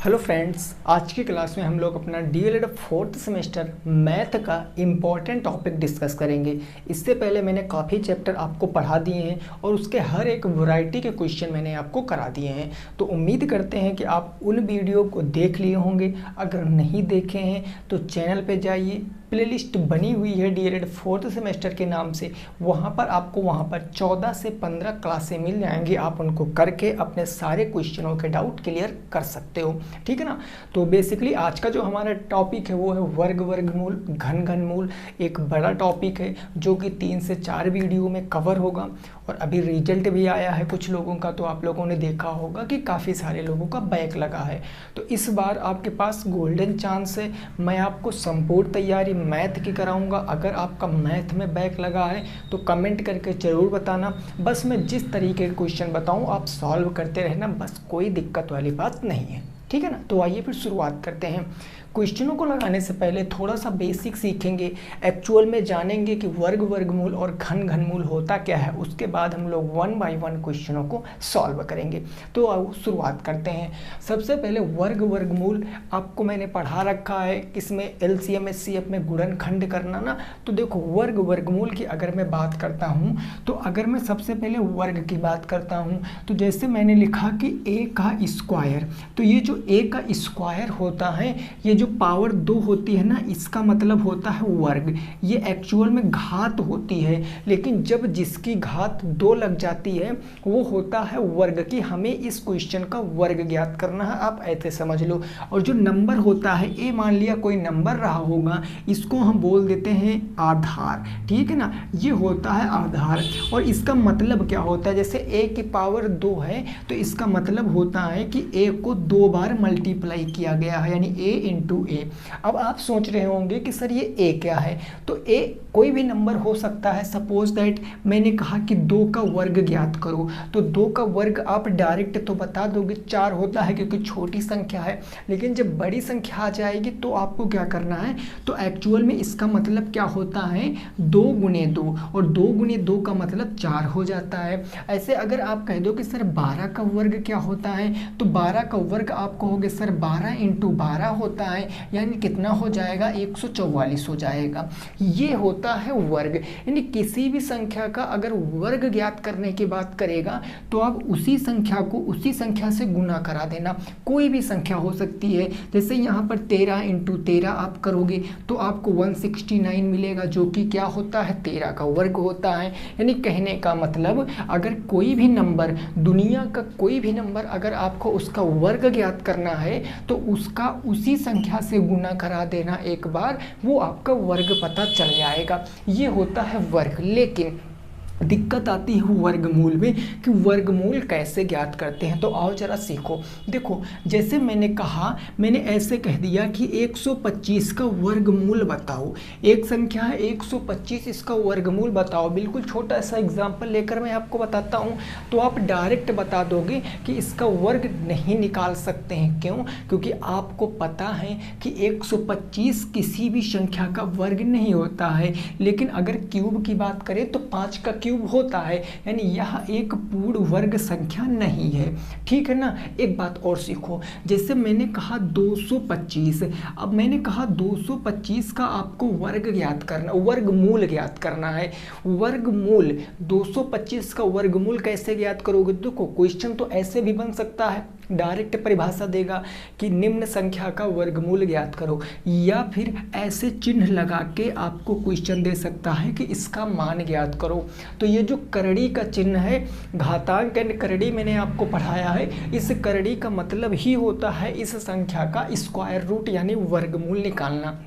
Hello friends, आज की class में हम लोग अपना डीएलएड फोर्थ सेमेस्टर मैथ का इम्पॉर्टेंट टॉपिक डिस्कस करेंगे। इससे पहले मैंने काफ़ी चैप्टर आपको पढ़ा दिए हैं और उसके हर एक वैरायटी के क्वेश्चन मैंने आपको करा दिए हैं। तो उम्मीद करते हैं कि आप उन वीडियो को देख लिए होंगे। अगर नहीं देखे हैं तो चैनल पे जाइए, प्लेलिस्ट बनी हुई है डीएलएड फोर्थ सेमेस्टर के नाम से। वहाँ पर आपको 14 से 15 क्लासें मिल जाएंगी। आप उनको करके अपने सारे क्वेश्चनों के डाउट क्लियर कर सकते हो, ठीक है ना। तो बेसिकली आज का जो हमारा टॉपिक है वो है वर्ग वर्गमूल घन घनमूल। एक बड़ा टॉपिक है जो कि 3 से 4 वीडियो में कवर होगा। और अभी रिजल्ट भी आया है कुछ लोगों का, तो आप लोगों ने देखा होगा कि काफ़ी सारे लोगों का बैक लगा है। तो इस बार आपके पास गोल्डन चांस है। मैं आपको संपूर्ण तैयारी मैथ की कराऊंगा। अगर आपका मैथ में बैक लगा है तो कमेंट करके ज़रूर बताना। बस मैं जिस तरीके के क्वेश्चन बताऊं आप सॉल्व करते रहना, बस कोई दिक्कत वाली बात नहीं है, ठीक है ना। तो आइए फिर शुरुआत करते हैं। क्वेश्चनों को लगाने से पहले थोड़ा सा बेसिक सीखेंगे, एक्चुअल में जानेंगे कि वर्ग वर्गमूल और घन घनमूल होता क्या है। उसके बाद हम लोग 1 बाय 1 क्वेश्चनों को सॉल्व करेंगे। तो आओ शुरुआत करते हैं। सबसे पहले वर्ग वर्गमूल आपको मैंने पढ़ा रखा है, किसमें एलसीएम एचसीएफ में गुणनखंड करना ना। तो देखो वर्ग वर्गमूल की अगर मैं बात करता हूँ, तो अगर मैं सबसे पहले वर्ग की बात करता हूँ तो जैसे मैंने लिखा कि a का स्क्वायर, तो ये जो a का स्क्वायर होता है, ये जो पावर 2 होती है ना, इसका मतलब होता है वर्ग। ये एक्चुअल में घात होती है, लेकिन जब जिसकी घात 2 लग जाती है वो होता है वर्ग। की हमें इस क्वेश्चन का वर्ग ज्ञात करना है, आप ऐसे समझ लो। और जो नंबर होता है ए, मान लिया कोई नंबर रहा होगा, इसको हम बोल देते हैं आधार, ठीक है ना। ये होता है आधार। और इसका मतलब क्या होता है, जैसे ए की पावर 2 है तो इसका मतलब होता है कि ए को 2 बार मल्टीप्लाई किया गया है, यानी a इंटू ए। अब आप सोच रहे होंगे कि सर ये ए क्या है। तो ए कोई भी नंबर हो सकता है। सपोज दैट मैंने कहा कि 2 का वर्ग ज्ञात करो, तो 2 का वर्ग आप डायरेक्ट तो बता दोगे 4 होता है क्योंकि छोटी संख्या है। लेकिन जब बड़ी संख्या आ जाएगी तो आपको क्या करना है, तो एक्चुअल में इसका मतलब क्या होता है 2 गुने 2, और 2 गुने 2 का मतलब 4 हो जाता है। ऐसे अगर आप कह दो कि सर 12 का वर्ग क्या होता है, तो 12 का वर्ग आप कहोगे सर 12 इंटू 12 होता है, यानी कितना हो जाएगा 144 हो जाएगा। ये होता है वर्ग। यानी किसी भी संख्या का अगर वर्ग ज्ञात करने की बात करेगा तो आप उसी संख्या को उसी संख्या से गुना करा देना। कोई भी संख्या हो सकती है, जैसे यहाँ पर 13 इंटू 13 आप करोगे तो आपको 169 मिलेगा, जो कि क्या होता है 13 का वर्ग होता है। यानी कहने का मतलब अगर कोई भी नंबर, दुनिया का कोई भी नंबर अगर आपको उसका वर्ग ज्ञात करना है तो उसका उसी संख्या से गुना करा देना एक बार, वो आपका वर्ग पता चल जाएगा। ये होता है वर्ग। लेकिन दिक्कत आती है वर्गमूल में कि वर्गमूल कैसे ज्ञात करते हैं। तो आओ जरा सीखो। देखो जैसे मैंने कहा, मैंने ऐसे कह दिया कि 125 का वर्गमूल बताओ। एक संख्या है 125, इसका वर्गमूल बताओ। बिल्कुल छोटा सा एग्जांपल लेकर मैं आपको बताता हूँ, तो आप डायरेक्ट बता दोगे कि इसका वर्ग नहीं निकाल सकते हैं। क्यों? क्योंकि आपको पता है कि 125 किसी भी संख्या का वर्ग नहीं होता है। लेकिन अगर क्यूब की बात करें तो 5 का क्यूब होता है, यानी यह एक पूर्ण वर्ग संख्या नहीं है, ठीक है ना। एक बात और सीखो, जैसे मैंने कहा 225, अब मैंने कहा 225 का आपको वर्ग ज्ञात करना, वर्गमूल ज्ञात करना है। वर्गमूल 225 का वर्गमूल कैसे ज्ञात करोगे? देखो क्वेश्चन तो ऐसे भी बन सकता है, डायरेक्ट परिभाषा देगा कि निम्न संख्या का वर्गमूल ज्ञात करो, या फिर ऐसे चिन्ह लगा के आपको क्वेश्चन दे सकता है कि इसका मान ज्ञात करो। तो ये जो करड़ी का चिन्ह है, घातांक एंड करड़ी मैंने आपको पढ़ाया है, इस करड़ी का मतलब ही होता है इस संख्या का स्क्वायर रूट यानी वर्गमूल निकालना।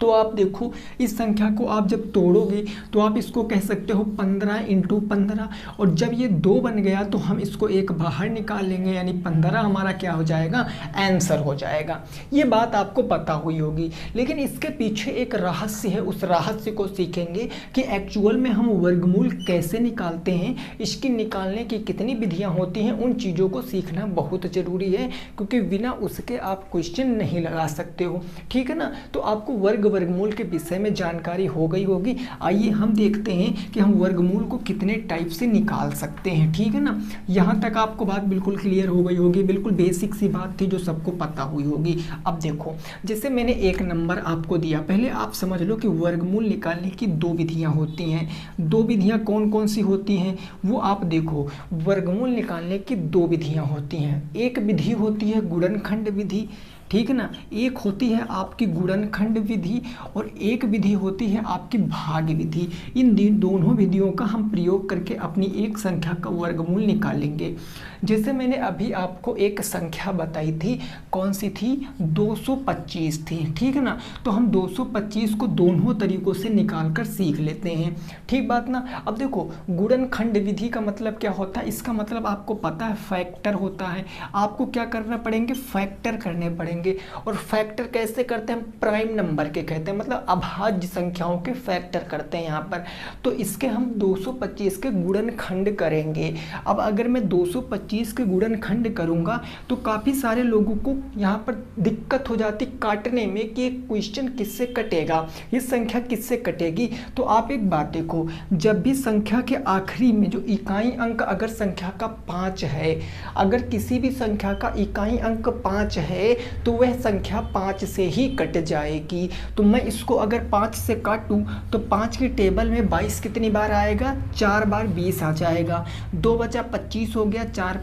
तो आप देखो इस संख्या को आप जब तोड़ोगे तो आप इसको कह सकते हो 15 इंटू 15, और जब ये 2 बन गया तो हम इसको एक बाहर निकाल लेंगे, यानी 15 हमारा क्या हो जाएगा, आंसर हो जाएगा। ये बात आपको पता हुई होगी। लेकिन इसके पीछे एक रहस्य है, उस रहस्य को सीखेंगे कि एक्चुअल में हम वर्गमूल कैसे निकालते हैं, इसकी निकालने की कितनी विधियाँ होती हैं। उन चीज़ों को सीखना बहुत ज़रूरी है, क्योंकि बिना उसके आप क्वेश्चन नहीं लगा सकते हो, ठीक है ना। तो आपको वर्ग वर्गमूल के विषय में जानकारी हो गई होगी। आइए हम देखते हैं कि हम वर्गमूल को कितने टाइप से निकाल सकते हैं, ठीक है ना। यहाँ तक आपको बात बिल्कुल क्लियर हो गई होगी, बिल्कुल बेसिक सी बात थी जो सबको पता हुई होगी। अब देखो, जैसे मैंने एक नंबर आपको दिया, पहले आप समझ लो कि वर्गमूल निकालने की दो विधियाँ होती हैं। दो विधियाँ कौन कौन सी होती हैं वो आप देखो। वर्गमूल निकालने की दो विधियाँ होती हैं। एक विधि होती है गुणनखंड विधि, ठीक है ना। एक होती है आपकी गुणनखंड विधि और एक विधि होती है आपकी भाग विधि। इन दोनों विधियों का हम प्रयोग करके अपनी एक संख्या का वर्गमूल निकालेंगे। जैसे मैंने अभी आपको एक संख्या बताई थी, कौन सी थी, 225 थी, ठीक है ना। तो हम 225 को दोनों तरीकों से निकाल कर सीख लेते हैं, ठीक बात ना। अब देखो, गुणनखंड विधि का मतलब क्या होता है, इसका मतलब आपको पता है फैक्टर होता है। आपको क्या करना पड़ेंगे, फैक्टर करने पड़ेंगे। और फैक्टर कैसे करते हैं, हम प्राइम नंबर के कहते हैं, मतलब अभाज्य संख्याओं के फैक्टर करते हैं यहाँ पर। तो इसके हम 225 के गुणनखंड करेंगे। अब अगर मैं 225 के गुणनखंड करूंगा तो काफ़ी सारे लोगों को यहाँ पर दिक्कत हो जाती काटने में कि क्वेश्चन किससे कटेगा, ये संख्या किससे कटेगी। तो आप एक बात देखो, जब भी संख्या के आखिरी में जो इकाई अंक अगर संख्या का 5 है, अगर किसी भी संख्या का इकाई अंक 5 है तो वह संख्या 5 से ही कट जाएगी। तो मैं इसको अगर 5 से काटूं तो 5 की टेबल में 22 कितनी बार आएगा, 4 बार 20 आ जाएगा। 2 बचा 25 हो गया, 4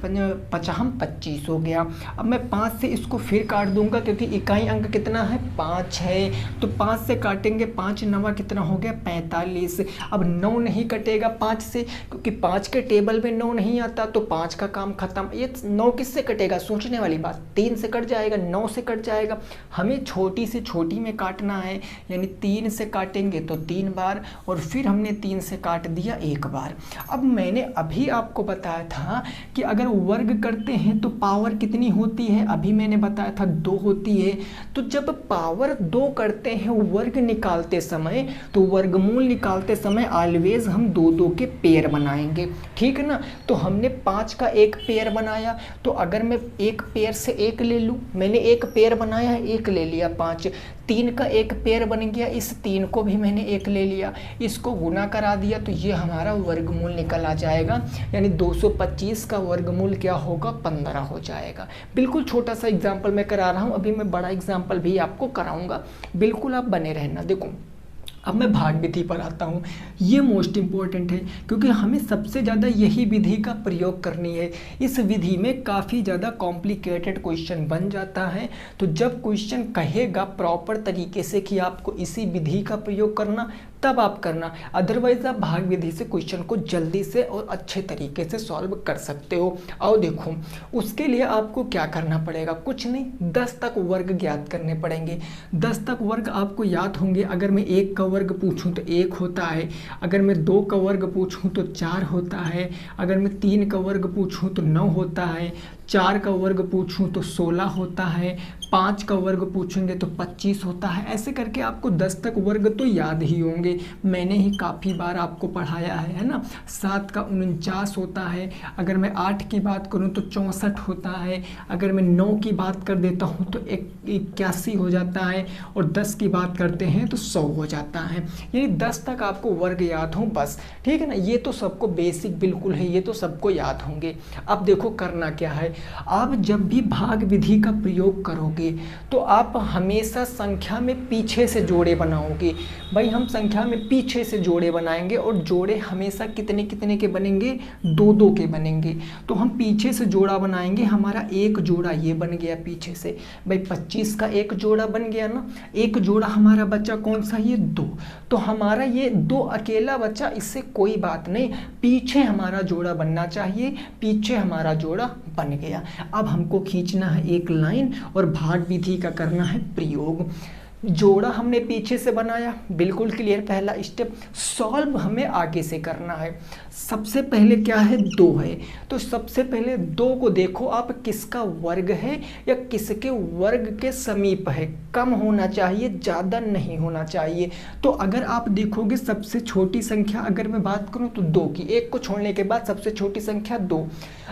पचाम 25 हो गया। अब मैं 5 से इसको फिर काट दूंगा क्योंकि इकाई अंक कितना है, 5 है। तो 5 से काटेंगे, 5 नवा कितना हो गया, 45। अब 9 नहीं कटेगा 5 से क्योंकि 5 के टेबल में 9 नहीं आता, तो 5 का काम खत्म। ये 9 किससे कटेगा, सोचने वाली बात, 3 से कट जाएगा, 9 से कट जाएगा। हमें छोटी से छोटी में काटना है, यानी 3 से काटेंगे तो 3 बार और फिर हमने 3 से काट दिया 1 बार। अब मैंने अभी आपको बताया था कि अगर वर्ग करते हैं तो पावर कितनी होती है, अभी मैंने बताया था 2 होती है। तो जब पावर 2 करते हैं वर्ग निकालते समय, तो वर्गमूल निकालते समय ऑलवेज हम 2-2 के पेयर बनाएंगे, ठीक है ना। तो हमने 5 का एक पेयर बनाया, तो अगर मैं एक पेयर से 1 ले लूँ, मैंने एक पेयर बनाया है, 1 ले लिया 5। 3 का एक पेयर बन गया, इस 3 को भी मैंने 1 ले लिया, इसको गुना करा दिया, तो ये हमारा वर्गमूल निकल आ जाएगा। यानी 225 का वर्गमूल क्या होगा, 15 हो जाएगा। बिल्कुल छोटा सा एग्जाम्पल मैं करा रहा हूँ, अभी मैं बड़ा एग्जाम्पल भी आपको कराऊंगा, बिल्कुल आप बने रहना। देखो, अब मैं भाग विधि पर आता हूँ। ये मोस्ट इम्पॉर्टेंट है क्योंकि हमें सबसे ज़्यादा यही विधि का प्रयोग करनी है। इस विधि में काफ़ी ज़्यादा कॉम्प्लिकेटेड क्वेश्चन बन जाता है। तो जब क्वेश्चन कहेगा प्रॉपर तरीके से कि आपको इसी विधि का प्रयोग करना, तब आप करना, अदरवाइज आप भाग विधि से क्वेश्चन को जल्दी से और अच्छे तरीके से सॉल्व कर सकते हो। और देखो, उसके लिए आपको क्या करना पड़ेगा, कुछ नहीं, 10 तक वर्ग ज्ञात करने पड़ेंगे। 10 तक वर्ग आपको याद होंगे। अगर मैं 1 का वर्ग पूछूं तो 1 होता है, अगर मैं 2 का वर्ग पूछूं तो 4 होता है, अगर मैं 3 का वर्ग पूछूं तो 9 होता है, 4 का वर्ग पूछूं तो 16 होता है, 5 का वर्ग पूछेंगे तो 25 होता है। ऐसे करके आपको 10 तक वर्ग तो याद ही होंगे, मैंने ही काफ़ी बार आपको पढ़ाया है ना। 7 का 49 होता है, अगर मैं 8 की बात करूं तो 64 होता है, अगर मैं 9 की बात कर देता हूं तो 81 हो जाता है, और 10 की बात करते हैं तो 100 हो जाता है। यानी 10 तक आपको वर्ग याद हो बस, ठीक है ना। ये तो सबको बेसिक बिल्कुल है, ये तो सबको याद होंगे। अब देखो करना क्या है, आप जब भी भाग विधि का प्रयोग करोगे तो आप हमेशा संख्या में पीछे से जोड़े बनाओगे। भाई हम संख्या में पीछे से जोड़े बनाएंगे और जोड़े हमेशा कितने कितने के बनेंगे, 2-2 के बनेंगे। तो हम पीछे से जोड़ा बनाएंगे, हमारा एक जोड़ा ये बन गया पीछे से। भाई 25 का एक जोड़ा बन गया ना, एक जोड़ा हमारा बच्चा कौन सा, ये 2। तो हमारा ये 2 अकेला बच्चा, इससे कोई बात नहीं, पीछे हमारा जोड़ा बनना चाहिए, पीछे हमारा जोड़ा बन गया। अब हमको खींचना है एक लाइन और भाग विधि का करना है प्रयोग। जोड़ा हमने पीछे से बनाया, बिल्कुल क्लियर, पहला स्टेप। सॉल्व हमें आगे से करना है। सबसे पहले क्या है, 2 है, तो सबसे पहले 2 को देखो आप किसका वर्ग है या किसके वर्ग के समीप है। कम होना चाहिए, ज़्यादा नहीं होना चाहिए। तो अगर आप देखोगे सबसे छोटी संख्या अगर मैं बात करूं तो 2 की, 1 को छोड़ने के बाद सबसे छोटी संख्या 2।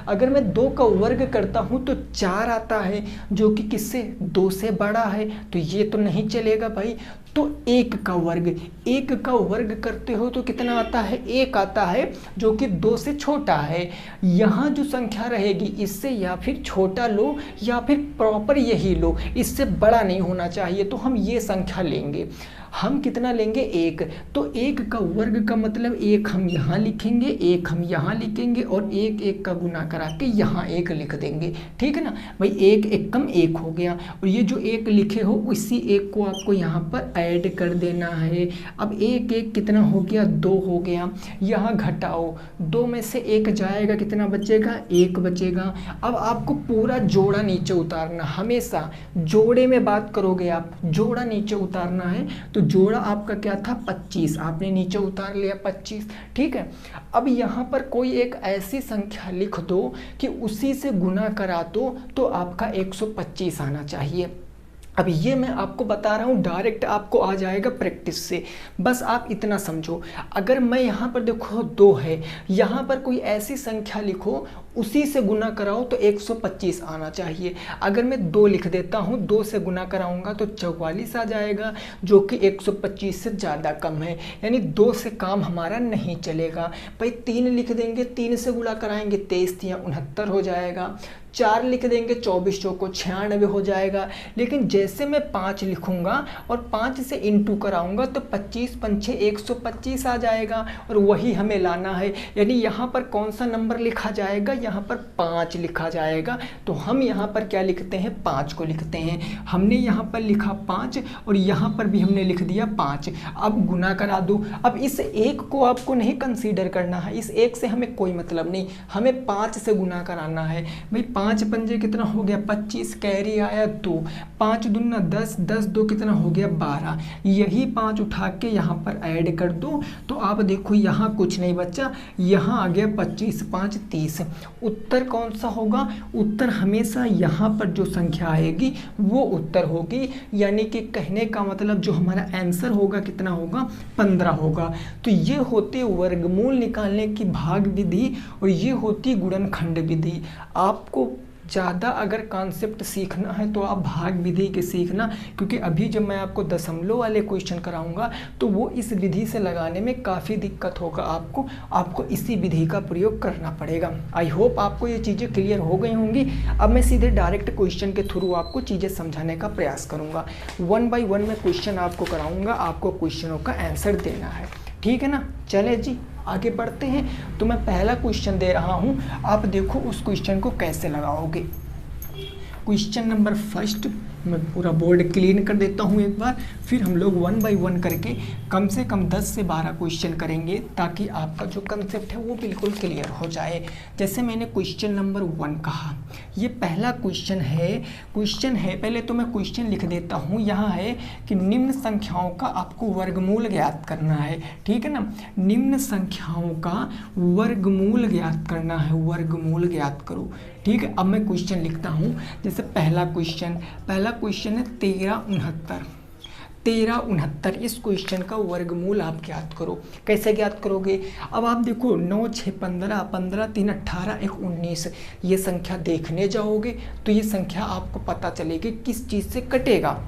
अगर मैं 2 का वर्ग करता हूं तो 4 आता है, जो कि किससे, 2 से बड़ा है, तो ये तो नहीं चलेगा भाई। तो 1 का वर्ग, 1 का वर्ग करते हो तो कितना आता है, 1 आता है, जो कि 2 से छोटा है। यहाँ जो संख्या रहेगी इससे या फिर छोटा लो या फिर प्रॉपर यही लो, इससे बड़ा नहीं होना चाहिए। तो हम ये संख्या लेंगे, हम कितना लेंगे, 1। तो 1 का वर्ग का मतलब 1 हम यहाँ लिखेंगे, 1 हम यहाँ लिखेंगे और 1 का गुना करा के यहाँ 1 लिख देंगे। ठीक है ना भाई, 1 1 कम 1 हो गया, और ये जो 1 लिखे हो उसी 1 को आपको यहाँ पर ऐड कर देना है। अब 1 1 कितना हो गया, 2 हो गया। यहाँ घटाओ, 2 में से 1 जाएगा, कितना बचेगा, 1 बचेगा। अब आपको पूरा जोड़ा नीचे उतारना, हमेशा जोड़े में बात करोगे आप, जोड़ा नीचे उतारना है। तो जोड़ा आपका क्या था, 25, आपने नीचे उतार लिया 25। ठीक है, अब यहाँ पर कोई एक ऐसी संख्या लिख दो कि उसी से गुना करा दो तो आपका 125 आना चाहिए। अब ये मैं आपको बता रहा हूँ, डायरेक्ट आपको आ जाएगा प्रैक्टिस से, बस आप इतना समझो। अगर मैं यहाँ पर देखो 2 है, यहाँ पर कोई ऐसी संख्या लिखो उसी से गुना कराओ तो 125 आना चाहिए। अगर मैं 2 लिख देता हूँ, 2 से गुना कराऊंगा तो 44 आ जाएगा, जो कि 125 से ज़्यादा कम है, यानी 2 से काम हमारा नहीं चलेगा। भाई 3 लिख देंगे, 3 से गुणा कराएंगे 23 या 69 हो जाएगा। 4 लिख देंगे, 24 चौको 96 हो जाएगा। लेकिन जैसे मैं 5 लिखूंगा और 5 से इंटू कराऊंगा तो 25 पंछे 125 आ जाएगा, और वही हमें लाना है। यानी यहाँ पर कौन सा नंबर लिखा जाएगा, यहाँ पर 5 लिखा जाएगा। तो हम यहाँ पर क्या लिखते हैं, 5 को लिखते हैं। हमने यहाँ पर लिखा 5 और यहाँ पर भी हमने लिख दिया 5। अब गुना करा दो। अब इस 1 को आपको नहीं कंसीडर करना है, इस 1 से हमें कोई मतलब नहीं, हमें 5 से गुना कराना है। भाई 5 पंजे कितना हो गया, 25, कैरी आया 2, 5 दूना 10, 10 2 कितना हो गया, 12। यही 5 उठा के यहाँ पर ऐड कर दो तो आप देखो यहाँ कुछ नहीं बचा, यहाँ आ गया 25 5 30। उत्तर कौन सा होगा, उत्तर हमेशा यहाँ पर जो संख्या आएगी वो उत्तर होगी। यानी कि कहने का मतलब जो हमारा आंसर होगा कितना होगा, 15 होगा। तो ये होती वर्गमूल निकालने की भाग विधि और ये होती गुणनखंड विधि। आपको ज़्यादा अगर कॉन्सेप्ट सीखना है तो आप भाग विधि के सीखना, क्योंकि अभी जब मैं आपको दशमलव वाले क्वेश्चन कराऊंगा तो वो इस विधि से लगाने में काफ़ी दिक्कत होगा आपको इसी विधि का प्रयोग करना पड़ेगा। आई होप आपको ये चीज़ें क्लियर हो गई होंगी। अब मैं सीधे डायरेक्ट क्वेश्चन के थ्रू आपको चीज़ें समझाने का प्रयास करूँगा। 1 बाय 1 में क्वेश्चन आपको कराऊँगा, आपको क्वेश्चनों का आंसर देना है। ठीक है ना, चले जी आगे बढ़ते हैं। तो मैं पहला क्वेश्चन दे रहा हूं, आप देखो उस क्वेश्चन को कैसे लगाओगे। क्वेश्चन नंबर फर्स्ट, मैं पूरा बोर्ड क्लीन कर देता हूं एक बार, फिर हम लोग 1 बाय 1 करके कम से कम 10 से 12 क्वेश्चन करेंगे ताकि आपका जो कंसेप्ट है वो बिल्कुल क्लियर हो जाए। जैसे मैंने क्वेश्चन नंबर 1 कहा, ये पहला क्वेश्चन है। पहले तो मैं क्वेश्चन लिख देता हूँ। यहाँ है कि निम्न संख्याओं का आपको वर्गमूल ज्ञात करना है। ठीक है ना, निम्न संख्याओं का वर्गमूल ज्ञात करना है, वर्गमूल ज्ञात करो। ठीक है, अब मैं क्वेश्चन लिखता हूँ। जैसे पहला क्वेश्चन है 1369। इस क्वेश्चन का वर्गमूल आप ज्ञात करो। कैसे ज्ञात करोगे, अब आप देखो 9 6 15, 15 3 18, 1 19, ये संख्या देखने जाओगे तो ये संख्या आपको पता चलेगी किस चीज़ से कटेगा।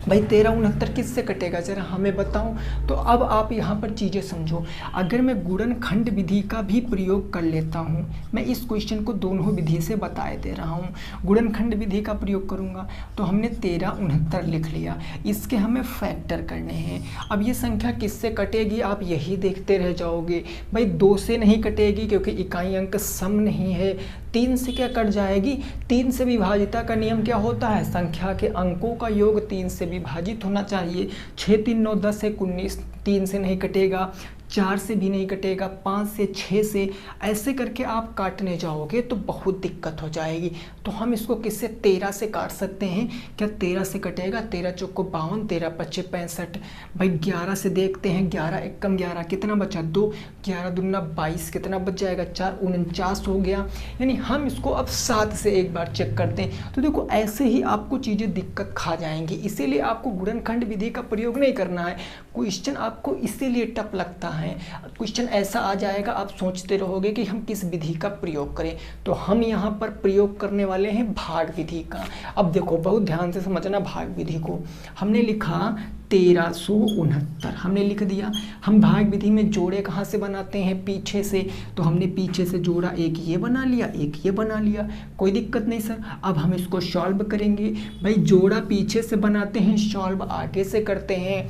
भाई 1369 किससे कटेगा, जरा हमें बताओ। तो अब आप यहाँ पर चीज़ें समझो। अगर मैं गुणनखंड विधि का भी प्रयोग कर लेता हूँ, मैं इस क्वेश्चन को दोनों विधि से बताए दे रहा हूँ। गुणनखंड विधि का प्रयोग करूँगा तो हमने 1369 लिख लिया, इसके हमें फैक्टर करने हैं। अब ये संख्या किससे कटेगी, आप यही देखते रह जाओगे। भाई 2 से नहीं कटेगी क्योंकि इकाई अंक सम नहीं है। 3 से क्या कट जाएगी, 3 से विभाजिता का नियम क्या होता है, संख्या के अंकों का योग 3 से विभाजित होना चाहिए। 6 3 9 10 1 19, 3 से नहीं कटेगा, 4 से भी नहीं कटेगा, 5 से 6 से, ऐसे करके आप काटने जाओगे तो बहुत दिक्कत हो जाएगी। तो हम इसको किससे, 13 से काट सकते हैं। क्या 13 से कटेगा, 13 चौको 52, 13 पच्चे 65। भाई 11 से देखते हैं, 11 एकम 11, कितना बचा 2, 11 दूना 22, कितना बच जाएगा 4, 49 हो गया। यानी हम इसको अब 7 से एक बार चेक करते हैं। तो देखो ऐसे ही आपको चीज़ें दिक्कत खा जाएंगी, इसीलिए आपको गुणनखंड विधि का प्रयोग नहीं करना है। क्वेश्चन आपको इसीलिए टफ लगता है है। क्वेश्चन ऐसा आ जाएगा, आप सोचते रहोगे कि हम किस विधि का प्रयोग करें, तो हम यहाँ पर प्रयोग करने वाले हैं भाग विधि का। अब देखो बहुत ध्यान से समझना भाग विधि को। हमने लिखा 1369, हमने लिख दिया। हम भाग विधि में जोड़े कहाँ से बनाते हैं, पीछे से, तो हमने पीछे से जोड़ा, एक ये बना लिया, एक ये बना लिया, कोई दिक्कत नहीं सर। अब हम इसको सॉल्व करेंगे। भाई जोड़ा पीछे से बनाते हैं, सॉल्व आगे से करते हैं।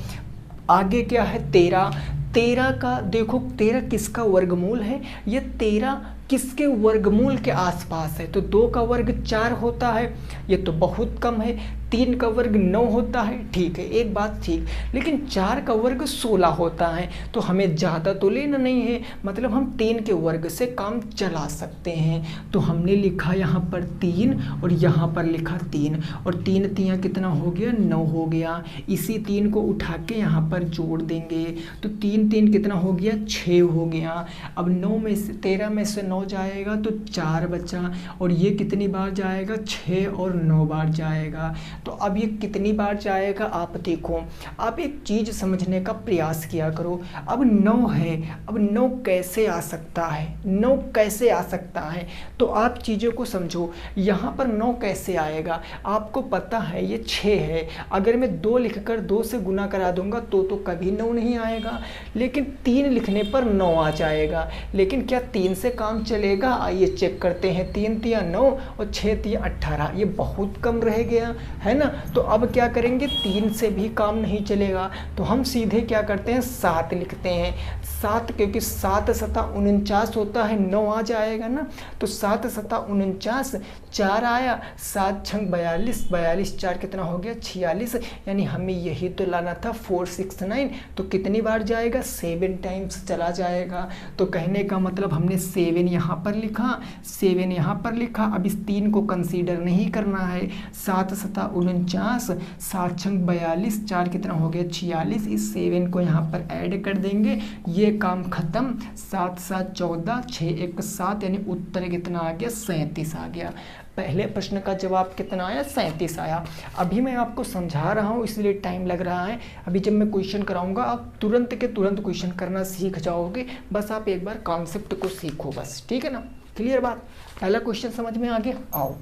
आगे क्या है 13, 13 का देखो 13 किसका वर्गमूल है, ये 13 किसके वर्गमूल के आसपास है, तो 2 का वर्ग 4 होता है, ये तो बहुत कम है। 3 का वर्ग 9 होता है, ठीक है एक बात ठीक, लेकिन 4 का वर्ग 16 होता है, तो हमें ज़्यादा तो लेना नहीं है, मतलब हम 3 के वर्ग से काम चला सकते हैं। तो हमने लिखा यहाँ पर 3 और यहाँ पर लिखा 3, और 3 3 कितना हो गया 9 हो गया। इसी 3 को उठा के यहाँ पर जोड़ देंगे, तो 3 3 कितना हो गया 6 हो गया। अब 9 में से 13 में से 9 जाएगा तो 4 बचा, और ये कितनी बार जाएगा 6 और 9 बार जाएगा। तो अब ये कितनी बार जाएगा आप देखो, आप एक चीज़ समझने का प्रयास किया करो। अब 9 है, अब 9 कैसे आ सकता है, 9 कैसे आ सकता है, तो आप चीज़ों को समझो। यहाँ पर 9 कैसे आएगा, आपको पता है ये 6 है, अगर मैं 2 लिखकर 2 से गुना करा दूंगा तो कभी 9 नहीं आएगा, लेकिन 3 लिखने पर 9 आ जाएगा। लेकिन क्या 3 से काम चलेगा, आइए चेक करते हैं। 3 3 9 और 6 3 18, ये बहुत कम रह गया है ना। तो अब क्या करेंगे, 3 से भी काम नहीं चलेगा, तो हम सीधे क्या करते हैं 7 लिखते हैं। 7 क्योंकि 7 सता 49 होता है, 9 आ जाएगा ना, तो 7 सता 49, 4 आया, 7 छंग 42, 42 4 कितना हो गया 46, यानी हमें यही तो लाना था 469। तो कितनी बार जाएगा 7 टाइम्स चला जाएगा। तो कहने का मतलब हमने 7 यहाँ पर लिखा, 7 यहाँ पर लिखा। अब इस 3 को कंसीडर नहीं करना है। 7 सता 49, 7 छंग 42, 4 कितना हो गया 46, इस 7 को यहाँ पर ऐड कर देंगे, ये काम खत्म। 7 7 14, 6 1 7, यानी उत्तर कितना आ गया 37 आ गया। पहले प्रश्न का जवाब कितना आया 37 आया। अभी मैं आपको समझा रहा हूँ इसलिए टाइम लग रहा है, अभी जब मैं क्वेश्चन कराऊंगा आप तुरंत के तुरंत क्वेश्चन करना सीख जाओगे। बस आप एक बार कॉन्सेप्ट को सीखो बस, ठीक है ना, क्लियर बात। पहला क्वेश्चन समझ में आ गया, आओ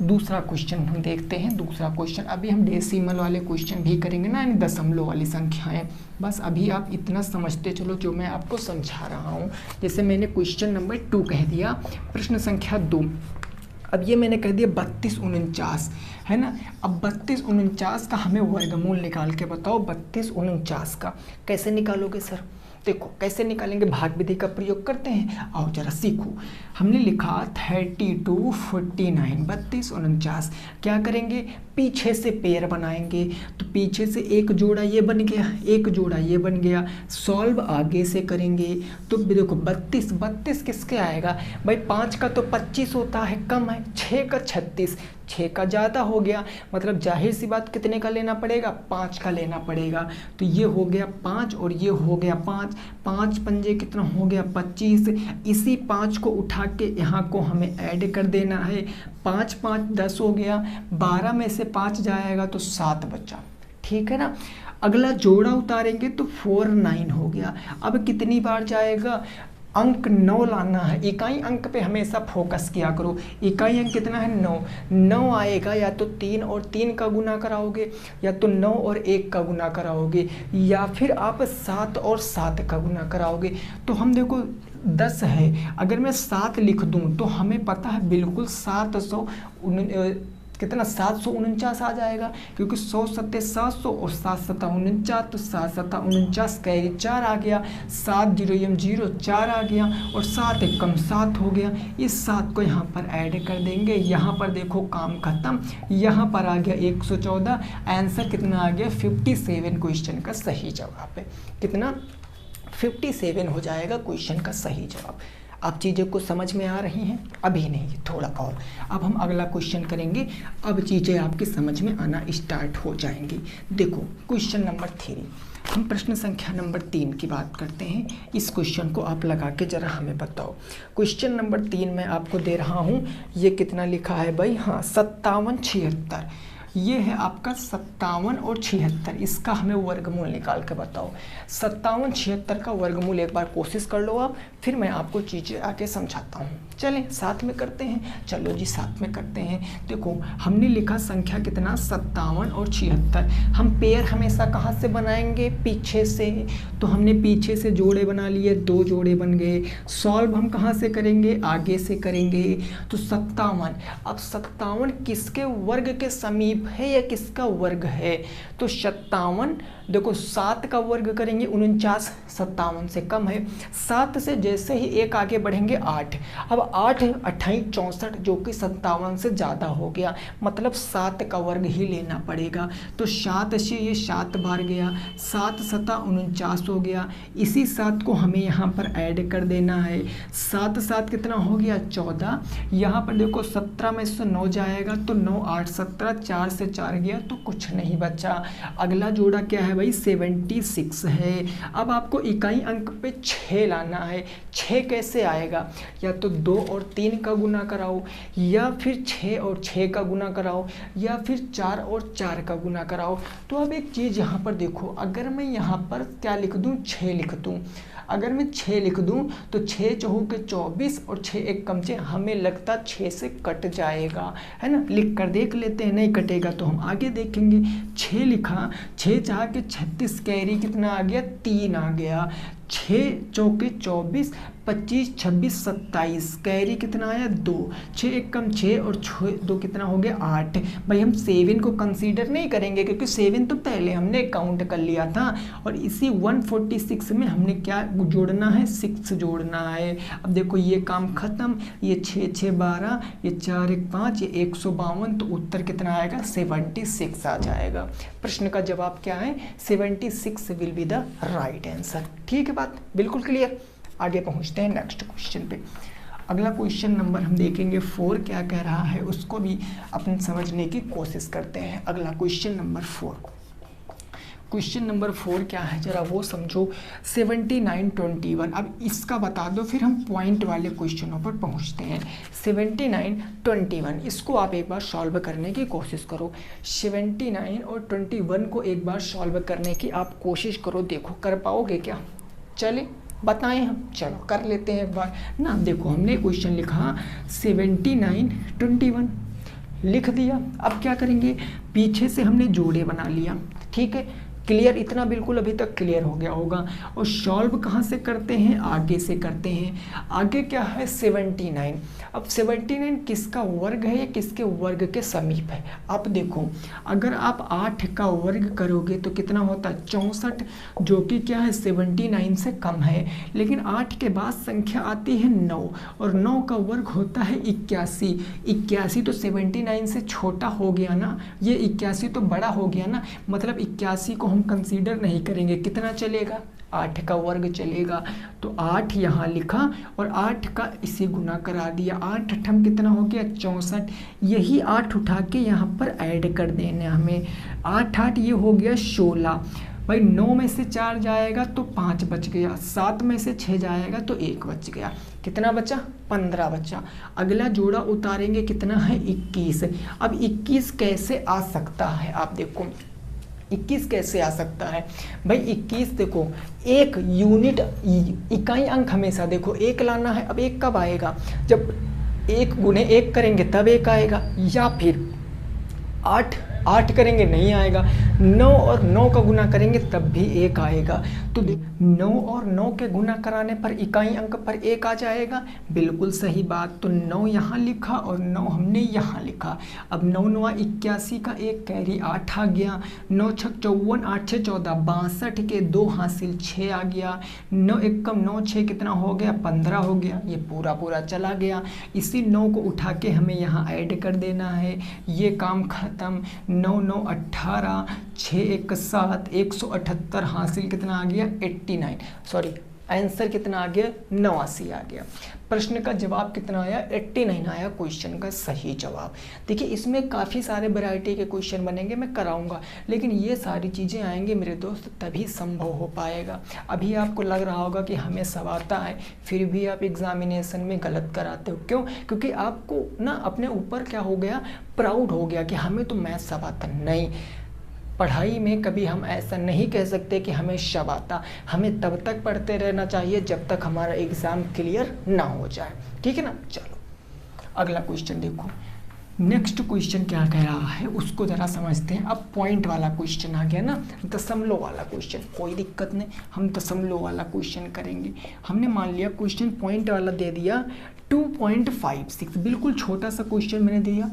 दूसरा क्वेश्चन हम देखते हैं। दूसरा क्वेश्चन अभी हम डेसिमल वाले क्वेश्चन भी करेंगे ना, यानी दशमलव वाली संख्याएं। बस अभी आप इतना समझते चलो जो मैं आपको समझा रहा हूँ। जैसे मैंने क्वेश्चन नंबर 2 कह दिया, प्रश्न संख्या 2। अब ये मैंने कह दिया 32 49 है ना। अब 32 49 का हमें वर्गमूल निकाल के बताओ। 32 49 का कैसे निकालोगे सर, देखो कैसे निकालेंगे, भाग विधि का प्रयोग करते हैं, आओ जरा सीखो। हमने लिखा 32 49, 32 49, क्या करेंगे पीछे से पेयर बनाएंगे, तो पीछे से एक जोड़ा ये बन गया, एक जोड़ा ये बन गया। सॉल्व आगे से करेंगे तो देखो 32 32 किसके आएगा भाई, 5 का तो 25 होता है कम है, 6 का 36, 6 का ज़्यादा हो गया, मतलब जाहिर सी बात कितने का लेना पड़ेगा 5 का लेना पड़ेगा। तो ये हो गया 5 और ये हो गया 5, 5 पंजे कितना हो गया 25। इसी 5 को उठा के यहाँ को हमें ऐड कर देना है, 5 5 10 हो गया, 12 में से 5 जाएगा तो 7 बचा, ठीक है ना। अगला जोड़ा उतारेंगे तो 4 9 हो गया। अब कितनी बार जाएगा, अंक 9 लाना है। इकाई अंक पे हमेशा फोकस किया करो। इकाई अंक कितना है 9, 9 आएगा, या तो 3 और 3 का गुना कराओगे, या तो 9 और 1 का गुना कराओगे, या फिर आप 7 और 7 का गुना कराओगे। तो हम देखो 10 है, अगर मैं 7 लिख दूं तो हमें पता है बिल्कुल 749 आ जाएगा, क्योंकि 100 सत्ते 700 और 7 सत्ता 49, तो 7 सत्ता 49 कैरी 4 आ गया, 7 0 0 4 आ गया, और 7 एक कम 7 हो गया। इस 7 को यहाँ पर ऐड कर देंगे, यहाँ पर देखो काम खत्म, यहाँ पर आ गया 114। आंसर कितना आ गया 57, क्वेश्चन का सही जवाब है कितना 57 हो जाएगा क्वेश्चन का सही जवाब। आप चीज़ों को समझ में आ रही हैं, अभी नहीं थोड़ा और। अब हम अगला क्वेश्चन करेंगे, अब चीज़ें आपकी समझ में आना स्टार्ट हो जाएंगी। देखो क्वेश्चन नंबर 3, हम प्रश्न संख्या नंबर 3 की बात करते हैं। इस क्वेश्चन को आप लगा के ज़रा हमें बताओ। क्वेश्चन नंबर 3 मैं आपको दे रहा हूँ, ये कितना लिखा है भाई, हाँ 57 76। ये है आपका 57 और 76, इसका हमें वर्गमूल निकाल के बताओ। 57 76 का वर्गमूल एक बार कोशिश कर लो आप, फिर मैं आपको चीज़ें आके समझाता हूँ। चलें साथ में करते हैं, चलो जी साथ में करते हैं। देखो हमने लिखा संख्या कितना 57 और 76। हम पेयर हमेशा कहाँ से बनाएंगे, पीछे से। तो हमने पीछे से जोड़े बना लिए, 2 जोड़े बन गए। सॉल्व हम कहाँ से करेंगे, आगे से करेंगे। तो 57, अब 57 किसके वर्ग के समीप है या किसका वर्ग है, तो 57 देखो 7 का वर्ग करेंगे 49, 57 से कम है। 7 से जैसे ही एक आगे बढ़ेंगे 8, अब 8 28 64 जो कि 57 से ज़्यादा हो गया, मतलब 7 का वर्ग ही लेना पड़ेगा। तो 7 से ये 7 बार गया, 7 7 49 हो गया। इसी 7 को हमें यहाँ पर ऐड कर देना है। 7 7 कितना हो गया 14, यहाँ पर देखो 17 में से 9 जाएगा तो 9 8 17, 4 से 4 गया तो कुछ नहीं बचा। अगला जोड़ा क्या है भाई 76 है। अब आपको इकाई अंक पे 6 लाना है। 6 कैसे आएगा, या तो 2 और 3 का गुना कराओ, या फिर 6 और 6 का गुना कराओ, या फिर 4 और 4 का गुना कराओ। तो अब एक चीज़ यहाँ पर देखो, अगर मैं यहाँ पर क्या लिख दूँ 6 लिख दूँ, अगर मैं 6 लिख दूँ तो 6 चौके 24 और 6 एक कम 6, हमें लगता 6 से कट जाएगा, है ना। लिख कर देख लेते हैं, नहीं कटेगा तो हम आगे देखेंगे। 6 लिखा, 6 चाह के 36, कैरी कितना आ गया 3 आ गया। 6 चौके 24, 25 26 27, कैरी कितना आया 2, 6 एक कम 6 और 2 कितना हो गया 8। भाई हम 7 को कंसीडर नहीं करेंगे क्योंकि 7 तो पहले हमने काउंट कर लिया था, और इसी 146 में हमने क्या जोड़ना है 6 जोड़ना है। अब देखो ये काम खत्म, ये 6 6 12, ये 4 1 5, ये 152, तो उत्तर कितना आएगा 76 आ जाएगा। प्रश्न का जवाब क्या है 76 will be the right answer. ठीक है बात बिल्कुल क्लियर। आगे पहुंचते हैं नेक्स्ट क्वेश्चन पे। अगला क्वेश्चन नंबर हम देखेंगे 4 क्या कह रहा है, उसको भी अपन समझने की कोशिश करते हैं। अगला क्वेश्चन नंबर 4, क्वेश्चन नंबर 4 क्या है जरा वो समझो। 79 21, अब इसका बता दो फिर हम पॉइंट वाले क्वेश्चनों पर पहुंचते हैं। 79 21 इसको आप एक बार सॉल्व करने की कोशिश करो। 79 और 21 को एक बार सॉल्व करने की आप कोशिश करो, देखो कर पाओगे क्या। चले बताएं हम, चलो कर लेते हैं एक बार ना। देखो हमने क्वेश्चन लिखा 79 21 लिख दिया। अब क्या करेंगे, पीछे से हमने जोड़े बना लिया, ठीक है क्लियर, इतना बिल्कुल अभी तक क्लियर हो गया होगा। और सॉल्व कहाँ से करते हैं, आगे से करते हैं। आगे क्या है 79, अब 79 किसका वर्ग है या किसके वर्ग के समीप है। आप देखो अगर आप 8 का वर्ग करोगे तो कितना होता है 64, जो कि क्या है 79 से कम है। लेकिन 8 के बाद संख्या आती है 9, और 9 का वर्ग होता है 81। 81 तो 79 से छोटा हो गया ना, ये 81 तो बड़ा हो गया ना, मतलब 81 को हम कंसीडर नहीं करेंगे। कितना चलेगा 8 का वर्ग चलेगा। तो 8 यहाँ लिखा और 8 का इसे गुना करा दिया। 8 8 कितना हो गया 64, यही 8 उठा के यहाँ पर ऐड कर देना हमें। 8 8 ये हो गया 16। भाई 9 में से 4 जाएगा तो 5 बच गया, 7 में से 6 जाएगा तो 1 बच गया। कितना बचा 15 बचा। अगला जोड़ा उतारेंगे कितना है 21। अब 21 कैसे आ सकता है, आप देखो 21 कैसे आ सकता है भाई। 21 देखो एक यूनिट इकाई अंक हमेशा देखो 1 लाना है। अब 1 कब आएगा, जब 1 गुने 1 करेंगे तब 1 आएगा, या फिर 8 करेंगे नहीं आएगा, 9 और 9 का गुना करेंगे तब भी 1 आएगा। तो 9 और 9 के गुना कराने पर इकाई अंक पर 1 आ जाएगा, बिल्कुल सही बात। तो 9 यहाँ लिखा और 9 हमने यहाँ लिखा। अब 9 9 81 का 1 कैरी 8 आ गया। 9 6 54, 8 6 14, 62 के 2 हासिल 6 आ गया। 9 1 कम 9 6 कितना हो गया 15 हो गया, ये पूरा चला गया। इसी 9 को उठा के हमें यहाँ ऐड कर देना है, ये काम खत्म। 9 9 18, 6 1 7, 178 हासिल कितना आ गया 89, सॉरी आंसर कितना आ गया, 89 आ गया। प्रश्न का जवाब कितना आया, 89 आया क्वेश्चन का सही जवाब। देखिए इसमें काफ़ी सारे वैरायटी के क्वेश्चन बनेंगे, मैं कराऊंगा, लेकिन ये सारी चीज़ें आएंगी मेरे दोस्त तभी संभव हो पाएगा। अभी आपको लग रहा होगा कि हमें सब आता है, फिर भी आप एग्जामिनेशन में गलत कराते हो। क्यों? क्योंकि आपको ना अपने ऊपर क्या हो गया, प्राउड हो गया कि हमें तो मैथ सब आता। नहीं, पढ़ाई में कभी हम ऐसा नहीं कह सकते कि हमें सब आता। हमें तब तक पढ़ते रहना चाहिए जब तक हमारा एग्ज़ाम क्लियर ना हो जाए, ठीक है ना। चलो अगला क्वेश्चन देखो, नेक्स्ट क्वेश्चन क्या कह रहा है उसको ज़रा समझते हैं। अब पॉइंट वाला क्वेश्चन आ गया ना, दशमलव वाला क्वेश्चन, कोई दिक्कत नहीं, हम दशमलव वाला क्वेश्चन करेंगे। हमने मान लिया क्वेश्चन पॉइंट वाला दे दिया 2.56, बिल्कुल छोटा सा क्वेश्चन मैंने दिया।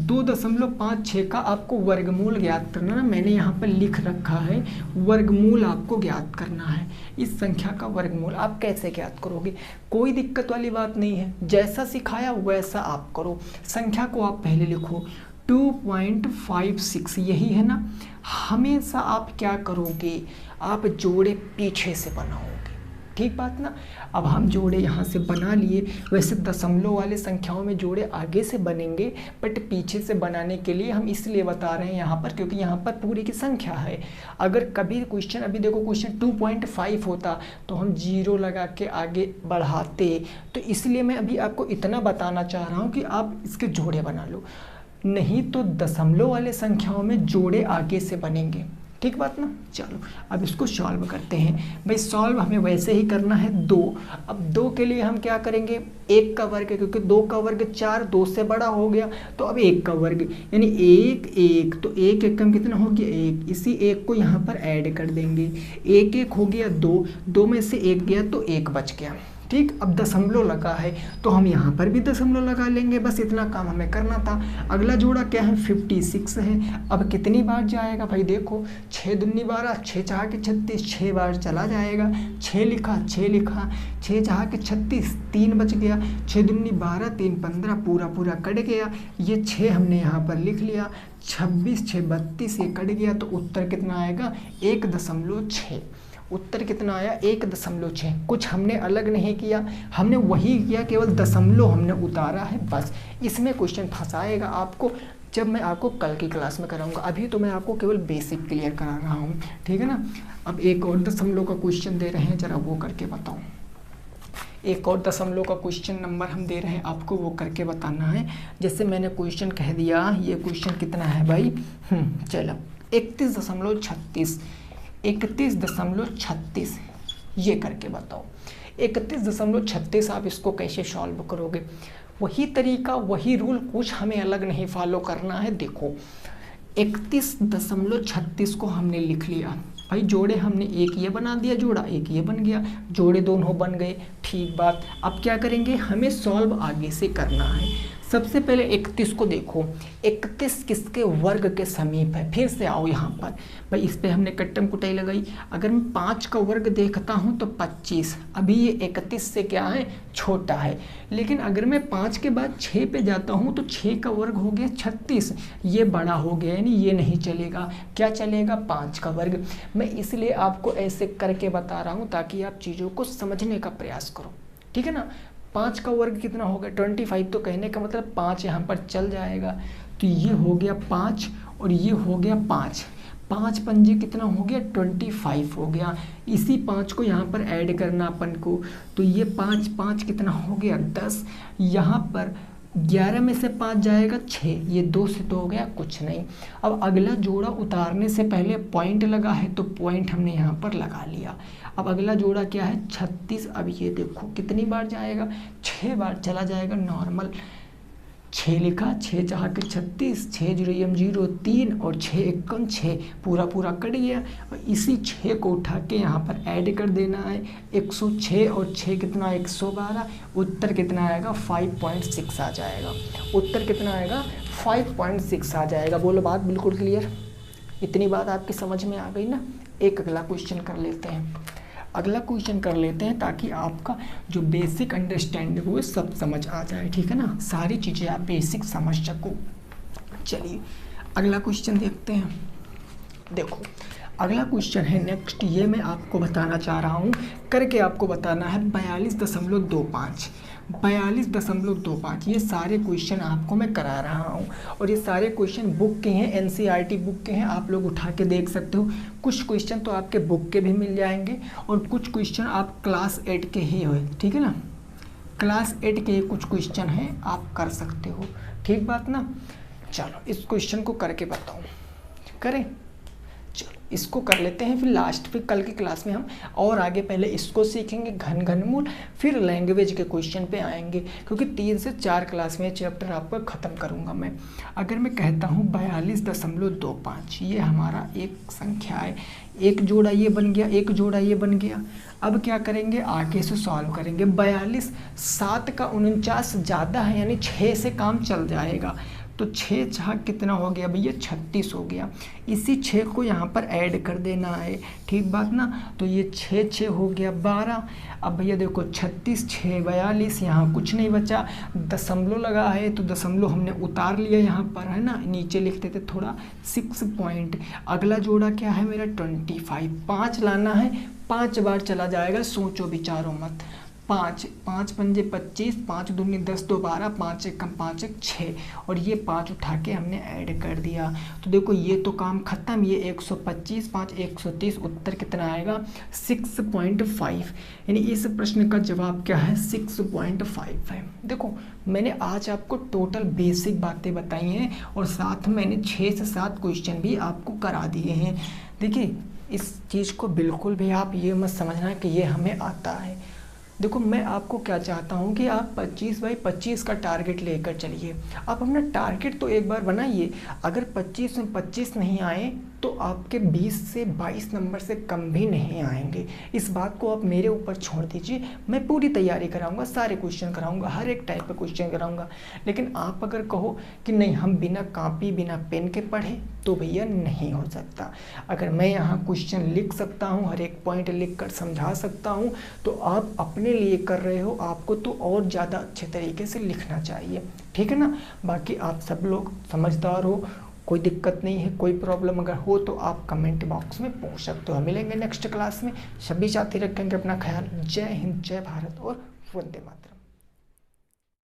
2.56 का आपको वर्गमूल ज्ञात करना है। मैंने यहाँ पर लिख रखा है वर्गमूल आपको ज्ञात करना है। इस संख्या का वर्गमूल आप कैसे ज्ञात करोगे, कोई दिक्कत वाली बात नहीं है, जैसा सिखाया वैसा आप करो। संख्या को आप पहले लिखो 2.56, यही है ना। हमेशा आप क्या करोगे, आप जोड़े पीछे से बनाओगे, ठीक बात ना। अब हम जोड़े यहाँ से बना लिए, वैसे दशमलव वाले संख्याओं में जोड़े आगे से बनेंगे, बट पीछे से बनाने के लिए हम इसलिए बता रहे हैं यहाँ पर क्योंकि यहाँ पर पूरी की संख्या है। अगर कभी क्वेश्चन, अभी देखो क्वेश्चन 2.5 होता तो हम 0 लगा के आगे बढ़ाते, तो इसलिए मैं अभी आपको इतना बताना चाह रहा हूँ कि आप इसके जोड़े बना लो, नहीं तो दशमलव वाले संख्याओं में जोड़े आगे से बनेंगे, ठीक बात ना। चलो अब इसको सॉल्व करते हैं। भाई सॉल्व हमें वैसे ही करना है 2। अब 2 के लिए हम क्या करेंगे, 1 का वर्ग है, क्योंकि 2 का वर्ग 4, 2 से बड़ा हो गया, तो अब 1 का वर्ग यानी 1 1, तो 1 1 कम कितना हो गया 1, इसी 1 को यहाँ पर ऐड कर देंगे। 1 1 हो गया 2, 2 में से 1 गया तो 1 बच गया, ठीक। अब दशमलव लगा है तो हम यहाँ पर भी दशमलव लगा लेंगे, बस इतना काम हमें करना था। अगला जोड़ा क्या है, 56 है। अब कितनी बार जाएगा भाई, देखो 6 दूनी 12, 6 चाह के 36, 6 बार चला जाएगा। 6 लिखा, 6 लिखा, 6 चाह के 36, 3 बच गया। 6 दूनी 12, 3 15, पूरा पूरा कट गया। ये 6 हमने यहाँ पर लिख लिया, 26 6 32, ये कट गया, तो उत्तर कितना आएगा 1.6। उत्तर कितना आया 1.6। कुछ हमने अलग नहीं किया, हमने वही किया, केवल दशमलव हमने उतारा है बस। इसमें क्वेश्चन फंसाएगा आपको जब मैं आपको कल की क्लास में कराऊंगा, अभी तो मैं आपको केवल बेसिक क्लियर करा रहा हूँ, ठीक है ना। अब एक और दशमलव का क्वेश्चन दे रहे हैं, जरा वो करके बताओ। एक और दशमलव का क्वेश्चन नंबर हम दे रहे हैं आपको, वो करके बताना है। जैसे मैंने क्वेश्चन कह दिया, ये क्वेश्चन कितना है भाई, चलो 31.36, 31.36 ये करके बताओ। 31.36 आप इसको कैसे सॉल्व करोगे, वही तरीका वही रूल, कुछ हमें अलग नहीं फॉलो करना है। देखो 31.36 को हमने लिख लिया भाई, जोड़े हमने एक ये बना दिया, जोड़ा एक ये बन गया, जोड़े दोनों बन गए, ठीक बात। अब क्या करेंगे, हमें सॉल्व आगे से करना है। सबसे पहले 31 को देखो, 31 किसके वर्ग के समीप है। फिर से आओ यहाँ पर भाई, इस पे हमने कट्टम कुटाई लगाई। अगर मैं 5 का वर्ग देखता हूँ तो 25, अभी ये 31 से क्या है, छोटा है। लेकिन अगर मैं 5 के बाद 6 पे जाता हूँ तो 6 का वर्ग हो गया 36, ये बड़ा हो गया, यानी ये नहीं चलेगा। क्या चलेगा, 5 का वर्ग। मैं इसलिए आपको ऐसे करके बता रहा हूँ ताकि आप चीज़ों को समझने का प्रयास करो, ठीक है ना। 5 का वर्ग कितना होगा 25, तो कहने का मतलब 5 यहाँ पर चल जाएगा, तो ये हो गया 5 और ये हो गया 5, 5 पंजे कितना हो गया 25 हो गया। इसी 5 को यहाँ पर ऐड करना अपन को, तो ये 5 5 कितना हो गया 10, यहाँ पर 11 में से 5 जाएगा 6, ये 2 से तो हो गया कुछ नहीं। अब अगला जोड़ा उतारने से पहले पॉइंट लगा है तो पॉइंट हमने यहाँ पर लगा लिया। अब अगला जोड़ा क्या है 36, अब ये देखो कितनी बार जाएगा, 6 बार चला जाएगा नॉर्मल। 6 लिखा, 6 चाह के 36, 6 0 0 3 और 6 1 6, पूरा पूरा कट गया। और इसी 6 को उठा के यहाँ पर ऐड कर देना है, 106 और 6 कितना 112, उत्तर कितना आएगा 5.6 आ जाएगा। उत्तर कितना आएगा 5.6 आ जाएगा। बोलो बात बिल्कुल क्लियर, इतनी बात आपकी समझ में आ गई ना। एक अगला क्वेश्चन कर लेते हैं, अगला क्वेश्चन कर लेते हैं ताकि आपका जो बेसिक अंडरस्टैंडिंग हो सब समझ आ जाए, ठीक है ना, सारी चीज़ें आप बेसिक समझ सको। चलिए अगला क्वेश्चन देखते हैं। देखो अगला क्वेश्चन है नेक्स्ट, ये मैं आपको बताना चाह रहा हूँ, करके आपको बताना है 42.25। 42.25 ये सारे क्वेश्चन आपको मैं करा रहा हूँ और ये सारे क्वेश्चन बुक के हैं, एनसीईआरटी बुक के हैं, आप लोग उठा के देख सकते हो। कुछ क्वेश्चन तो आपके बुक के भी मिल जाएंगे और कुछ क्वेश्चन आप क्लास 8 के ही हो, ठीक है ना, क्लास 8 के कुछ क्वेश्चन हैं आप कर सकते हो, ठीक बात ना। चलो इस क्वेश्चन को करके बताऊँ, करें, चलो इसको कर लेते हैं, फिर लास्ट पे कल की क्लास में हम और आगे पहले इसको सीखेंगे घनमूल, फिर लैंग्वेज के क्वेश्चन पे आएंगे, क्योंकि 3 से 4 क्लास में चैप्टर आपका ख़त्म करूँगा मैं। अगर मैं कहता हूँ 42.25 ये हमारा एक संख्या है, एक जोड़ा ये बन गया, एक जोड़ा ये बन गया। अब क्या करेंगे, आगे से सॉल्व करेंगे। 42, 7 का 49 ज़्यादा है, यानी 6 से काम चल जाएगा, तो 6 छः कितना हो गया भैया, 36 हो गया। इसी 6 को यहाँ पर ऐड कर देना है, ठीक बात ना। तो ये 6 हो गया 12। अब भैया देखो 36 6 42, यहाँ कुछ नहीं बचा, दशमलव लगा है तो दशमलव हमने उतार लिया यहाँ पर, है ना, नीचे लिख देते थोड़ा 6 पॉइंट। अगला जोड़ा क्या है मेरा 25, 5 लाना है, 5 बार चला जाएगा, सोचो विचारो मत। 5 5 पंजे 25, 5 दूनी 10, 2 12, 5 एक कम 5 एक 6, और ये 5 उठा के हमने ऐड कर दिया। तो देखो ये तो काम खत्म, ये 125, 5 130, उत्तर कितना आएगा 6.5। यानी इस प्रश्न का जवाब क्या है 6.5 है। देखो मैंने आज आपको टोटल बेसिक बातें बताई हैं और साथ में मैंने 6 से 7 क्वेश्चन भी आपको करा दिए हैं। देखिए इस चीज़ को बिल्कुल भी आप ये मत समझना कि ये हमें आता है। देखो मैं आपको क्या चाहता हूँ कि आप 25/25 का टारगेट लेकर चलिए। आप अपना टारगेट तो एक बार बनाइए, अगर 25 में 25 नहीं आए तो आपके 20 से 22 नंबर से कम भी नहीं आएंगे। इस बात को आप मेरे ऊपर छोड़ दीजिए, मैं पूरी तैयारी कराऊंगा, सारे क्वेश्चन कराऊंगा, हर एक टाइप का क्वेश्चन कराऊंगा। लेकिन आप अगर कहो कि नहीं हम बिना कॉपी बिना पेन के पढ़े, तो भैया नहीं हो सकता। अगर मैं यहाँ क्वेश्चन लिख सकता हूँ, हर एक पॉइंट लिख कर समझा सकता हूँ, तो आप अपने लिए कर रहे हो, आपको तो और ज़्यादा अच्छे तरीके से लिखना चाहिए, ठीक है ना। बाकी आप सब लोग समझदार हो, कोई दिक्कत नहीं है, कोई प्रॉब्लम अगर हो तो आप कमेंट बॉक्स में पूछ सकते हो। मिलेंगे नेक्स्ट क्लास में, सभी साथी रखेंगे अपना ख्याल। जय हिंद, जय भारत और वंदे मातरम।